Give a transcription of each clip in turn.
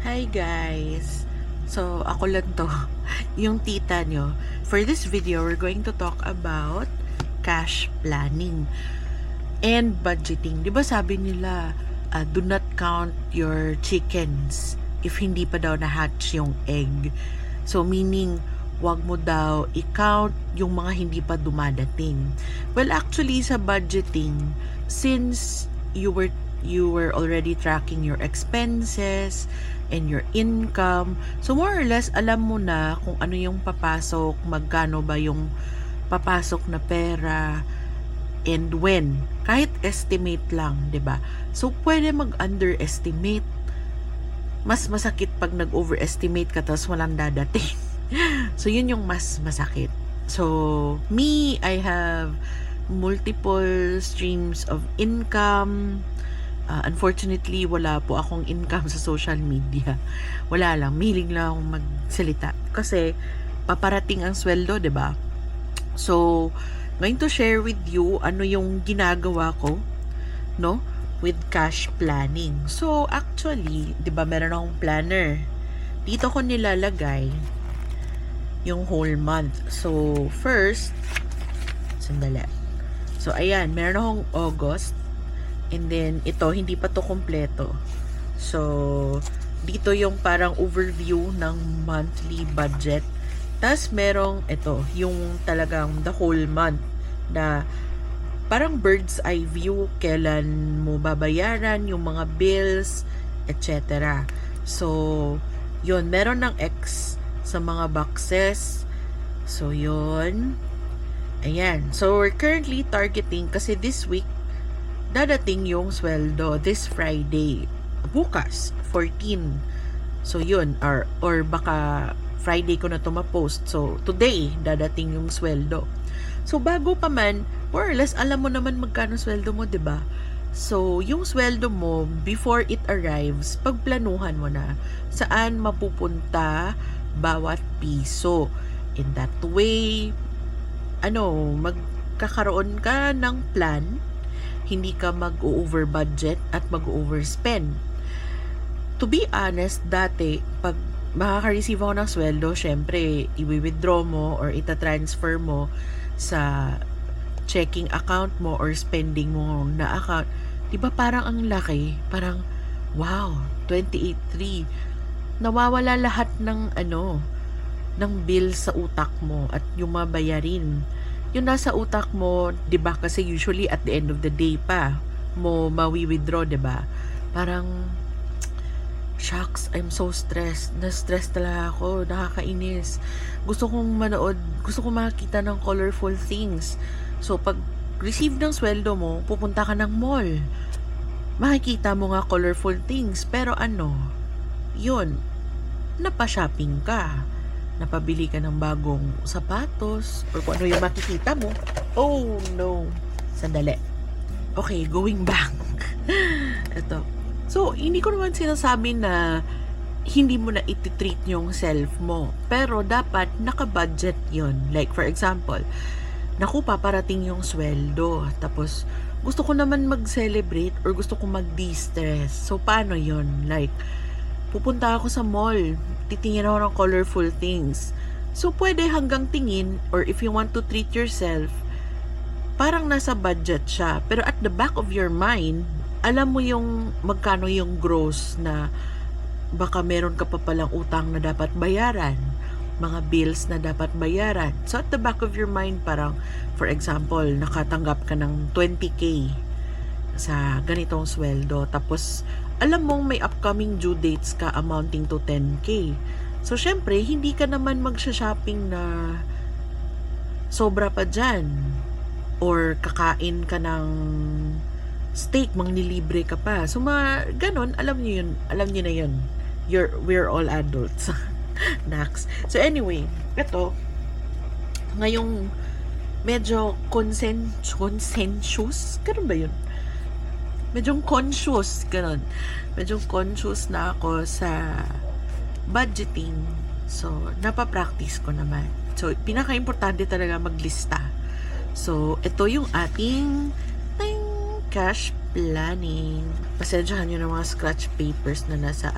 Hi guys! So, ako lang to, yung tita nyo. For this video, we're going to talk about cash planning and budgeting. Di ba sabi nila, do not count your chickens if hindi pa daw na-hatch yung egg. So, meaning, wag mo daw i-count yung mga hindi pa dumadating. Well, actually, sa budgeting, since you were already tracking your expenses and your income. So more or less alam mo na kung ano yung papasok, magkano ba yung papasok na pera and when. Kahit estimate lang, 'di ba? So pwede mag-underestimate. Mas masakit pag nag-overestimate ka tapos walang dadating. So yun yung mas masakit. So me, I have multiple streams of income. Unfortunately, wala po akong income sa social media. Wala lang. Milig lang akong magsalita. Kasi, paparating ang sweldo, 'di ba? So, going to share with you ano yung ginagawa ko, no? With cash planning. So, actually, 'di ba meron akong planner. Dito ko nilalagay yung whole month. So, first, sandali. So, ayan, meron akong August. And then, ito, hindi pa to kompleto. So, dito yung parang overview ng monthly budget. Tapos, merong ito, yung talagang the whole month na parang bird's eye view, kailan mo babayaran, yung mga bills, etc. So, yun, meron ng X sa mga boxes. So, yun. Ayan. So, we're currently targeting, kasi this week, dadating yung sweldo this Friday. Bukas, 14. So, yun. Or baka Friday ko na ito ma-post. So, today, dadating yung sweldo. So, bago pa man, more or less, alam mo naman magkano sweldo mo, 'di ba? So, yung sweldo mo, before it arrives, pagplanuhan mo na saan mapupunta bawat piso. In that way, magkakaroon ka ng plan, hindi ka mag-over budget at mag-overspend. To be honest, dati, pag makaka-receive ako ng sweldo, syempre, i-withdraw mo or ita-transfer mo sa checking account mo or spending mo na account. Diba parang ang laki? Parang, wow, 28.3. Nawawala lahat ng ng bill sa utak mo at yung mabayarin. Yung nasa utak mo, 'di ba? Kasi usually at the end of the day pa mo mawi-withdraw, 'di ba? Parang shucks, I'm so stressed. Na-stress talaga ako, nakakainis. Gusto kong manood, gusto kong makita ng colorful things. So pag receive ng sweldo mo, pupunta ka ng mall. Makikita mo nga colorful things, pero yun, napa-shopping ka. Napabili ka ng bagong sapatos or kung ano yung makikita mo. Oh no, sandali. Okay, going back. Ito. So, hindi ko naman sinasabi na hindi mo na iti-treat yung self mo, pero dapat naka-budget yon. Like for example, naku, paparating yung sweldo, tapos gusto ko naman mag-celebrate or gusto ko mag-de-stress. So paano yon? Like pupunta ako sa mall, titingin ako ng colorful things. So, pwede hanggang tingin, or if you want to treat yourself, parang nasa budget siya. Pero at the back of your mind, alam mo yung magkano yung gross na baka meron ka pa palang utang na dapat bayaran, mga bills na dapat bayaran. So, at the back of your mind, parang, for example, nakatanggap ka ng 20K sa ganitong sweldo. Tapos, alam mong may upcoming due dates ka amounting to 10K. So, syempre, hindi ka naman magsha-shopping na sobra pa dyan. Or kakain ka ng steak, manglilibre ka pa. So, ganon, alam niyo yun. Alam niyo na yun. We're all adults. Next. So, anyway, ito, ngayong medyo consensus, ganun ba yun? Medyo conscious, ganun. Medyo conscious na ako sa budgeting. So, napapractice ko naman. So, pinaka-importante talaga maglista. So, ito yung ating cash planning. Pasensyahan nyo ng mga scratch papers na nasa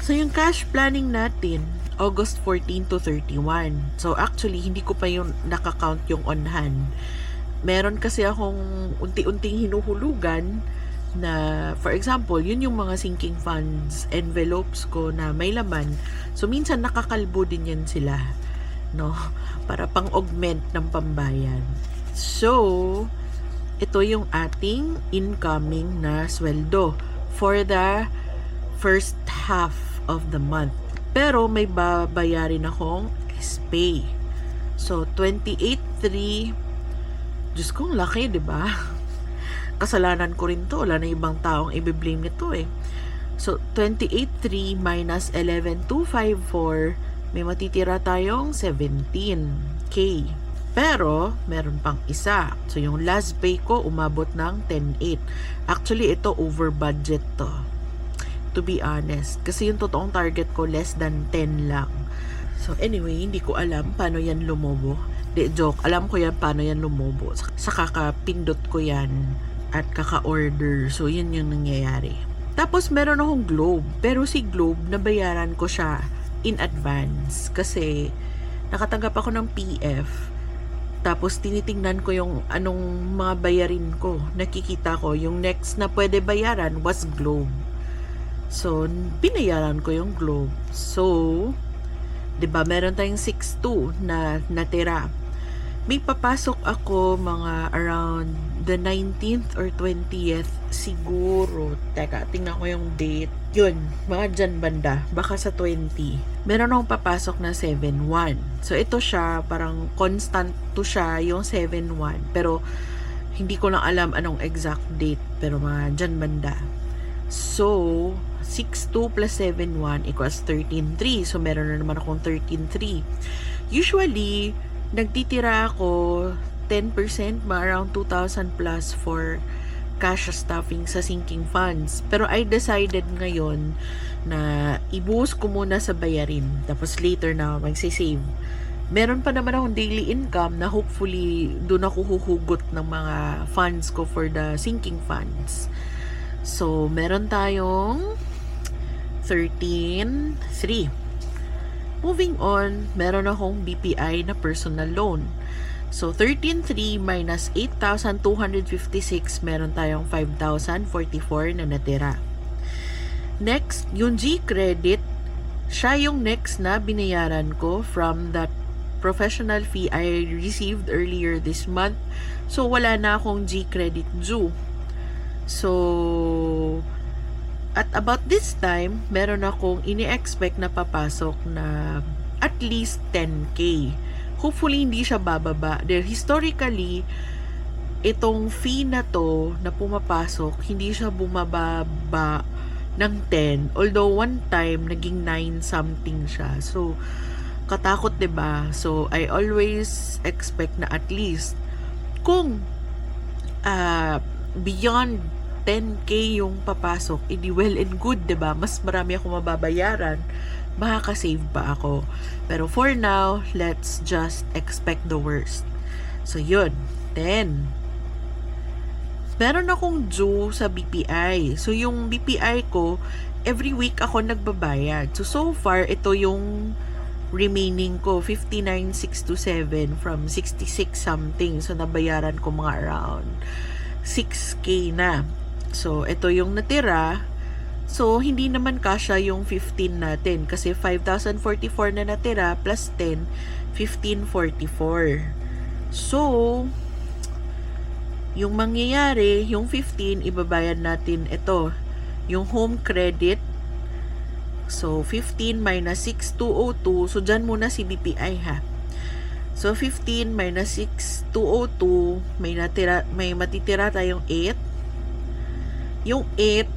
So, yung cash planning natin, August 14 to 31. So, actually, hindi ko pa yung nakakount yung on hand. Meron kasi akong unti-unting hinuhulugan na, for example, yun yung mga sinking funds envelopes ko na may laman. So, minsan nakakalbo din yan sila, no? Para pang-augment ng pambayan. So, ito yung ating incoming na sweldo for the first half of the month. Pero may babayarin akong SPay. So, 28.3. Diyos ko, laki, di ba? Kasalanan ko rin to. Wala na ibang taong i-blame nito eh. So, 28.3 minus 11.254, may matitira tayong 17K. Pero, meron pang isa. So, yung last pay ko, umabot ng 10.8. Actually, ito over budget to. To be honest. Kasi yung totoong target ko, less than 10 lang. So, anyway, hindi ko alam paano yan lumobo. Joke, alam ko yan paano yan lumobo. Sa kakapindot ko yan at kaka-order. So, yun yung nangyayari. Tapos, meron akong Globe. Pero si Globe, nabayaran ko siya in advance. Kasi, nakatanggap ako ng PF. Tapos, tinitingnan ko yung anong mga bayarin ko. Nakikita ko, yung next na pwede bayaran was Globe. So, binayaran ko yung Globe. So, 'di ba, meron tayong 6.2 na natira. May papasok ako mga around the 19th or 20th siguro. Teka, tingnan ko yung date. Yun, mga dyan banda. Baka sa 20. Meron akong papasok na 7.1. So, ito siya, parang constant to siya, yung 7.1. Pero, hindi ko lang alam anong exact date. Pero mga dyan banda. So, 6.2 plus 7.1 equals 13.3. So, meron na naman akong 13.3. Usually, nagtitira ako 10%, around 2,000 plus for cash stuffing sa sinking funds. Pero I decided ngayon na ibuhos ko muna sa bayarin. Tapos later na magsisave. Meron pa naman akong daily income na hopefully doon ako huhugot ng mga funds ko for the sinking funds. So, meron tayong 13.3. Moving on, meron akong BPI na personal loan. So, 13.3 minus 8,256, meron tayong 5,044 na natira. Next, yung G-credit, siya yung next na binayaran ko from that professional fee I received earlier this month. So, wala na akong G-credit due. So, at about this time, meron akong ini-expect na papasok na at least 10K. Hopefully, hindi siya bababa. Historically, itong fee na to na pumapasok, hindi siya bumababa ng 10. Although, one time, naging 9 something siya. So, katakot, 'di ba? So, I always expect na at least, kung beyond 10K yung papasok, edi well and good, 'di ba? Mas marami akong mababayaran, makaka-save pa ako. Pero for now, let's just expect the worst. So, yun. 10. Meron akong due sa BPI. So, yung BPI ko, every week ako nagbabayad. So far, ito yung remaining ko, 59,627 from 66 something. So, nabayaran ko mga around 6K na. So, ito yung natira. So, hindi naman kasya yung 15 natin. Kasi 5,044 na natira plus 10, 1544. So, yung mangyayari, yung 15, ibabayad natin ito. Yung home credit. So, 15 minus 6,202. So, dyan muna si BPI ha. So, 15 minus 6,202. May matitira tayong 8. Yung 8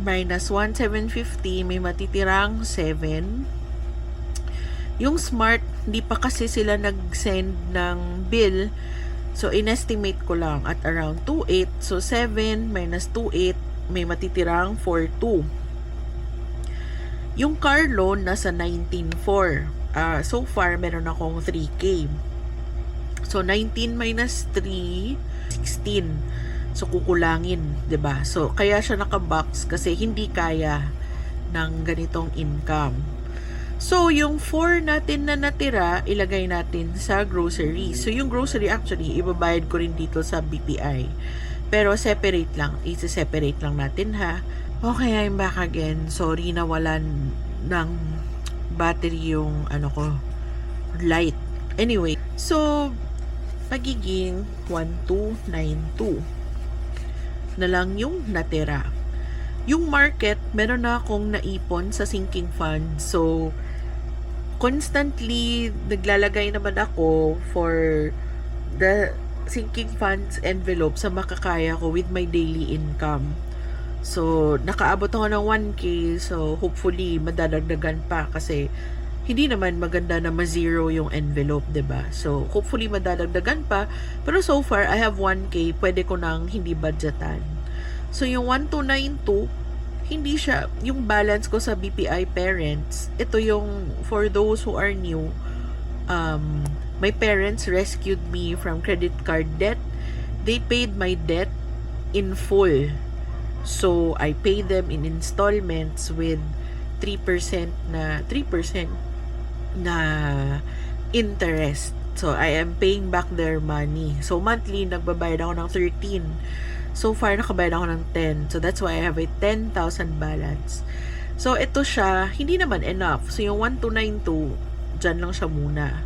minus 1,750, may matitirang 7. Yung Smart, hindi pa kasi sila nag-send ng bill. So, in-estimate ko lang at around 2,8. So, 7 minus 2,8, may matitirang 4,2. Yung car loan, nasa 19,4. So far, meron akong 3K. So, 19 minus 3, 16. So, kukulangin, 'di ba? So, kaya siya naka-box kasi hindi kaya ng ganitong income. So, yung 4 natin na natira, ilagay natin sa grocery. So, yung grocery actually, ibabayad ko rin dito sa BPI. Pero separate lang. I-separate lang natin ha. Okay, I'm back again. Sorry na walan ng battery yung light. Anyway, so, magiging 1292 na lang yung natira. Yung market, meron na akong naipon sa sinking fund. So, constantly naglalagay naman ako for the sinking funds envelope sa makakaya ko with my daily income. So, nakaabot ako ng 1K. So, hopefully, madadagdagan pa kasi hindi naman maganda na ma-zero yung envelope, 'di ba? So, hopefully, madadagdagan pa. Pero so far, I have 1K. Pwede ko nang hindi budgetan. So, yung 1292, hindi siya, yung balance ko sa BPI Parents, ito yung, for those who are new, my parents rescued me from credit card debt. They paid my debt in full. So, I paid them in installments with 3% na interest. So, I am paying back their money. So, monthly, nagbabayad ako ng 13. So far, nakabayad ako ng 10. So, that's why I have a 10,000 balance. So, ito siya, hindi naman enough. So, yung 1292, dyan lang siya muna.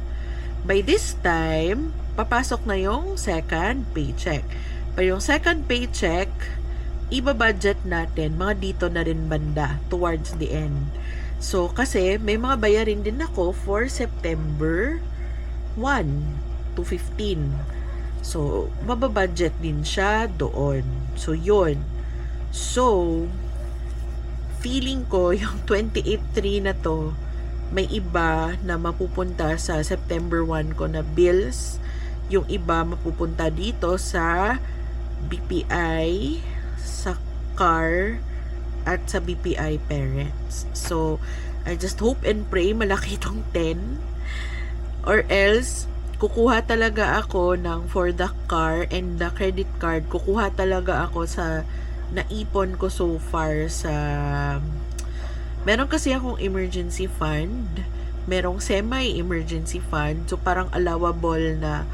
By this time, papasok na yung second paycheck. Pero yung second paycheck, iba-budget natin, mga dito na rin banda, towards the end. So, kasi may mga bayarin din ako for September 1 to 15. So, mababudget din siya doon. So, yun. So, feeling ko yung 28.3 na to, may iba na mapupunta sa September 1 ko na bills. Yung iba mapupunta dito sa BPI, sa car, at sa BPI Parents. So, I just hope and pray malaki itong 10. Or else, kukuha talaga ako ng for the car and the credit card. Kukuha talaga ako sa naipon ko so far sa... Meron kasi akong emergency fund. Merong semi-emergency fund. So, parang allowable na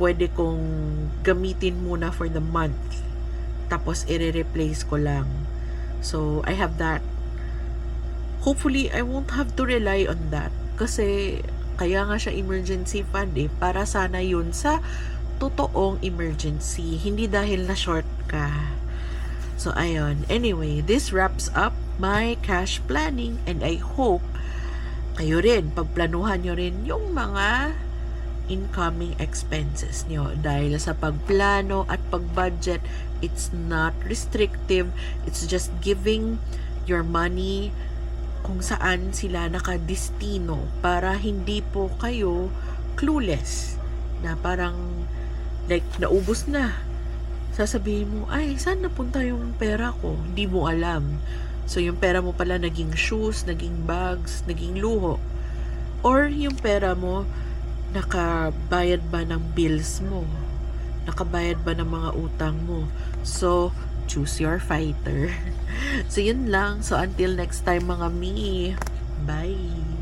pwede kong gamitin muna for the month. Tapos, i-replace ko lang. So, I have that. Hopefully, I won't have to rely on that. Kasi... Kaya nga siya emergency fund para sana yun sa totoong emergency, hindi dahil na short ka. So, ayun. Anyway, this wraps up my cash planning and I hope kayo rin, pagplanuhan nyo rin yung mga incoming expenses nyo. Dahil sa pagplano at pagbudget, it's not restrictive. It's just giving your money kung saan sila nakadestino para hindi po kayo clueless na parang like naubos na. Sasabihin mo, ay, saan napunta yung pera ko? Hindi mo alam. So, yung pera mo pala naging shoes, naging bags, naging luho. Or yung pera mo, nakabayad ba ng bills mo? Nakabayad ba ng mga utang mo? So, choose your fighter. So, yun lang. So, until next time mga mi. Bye!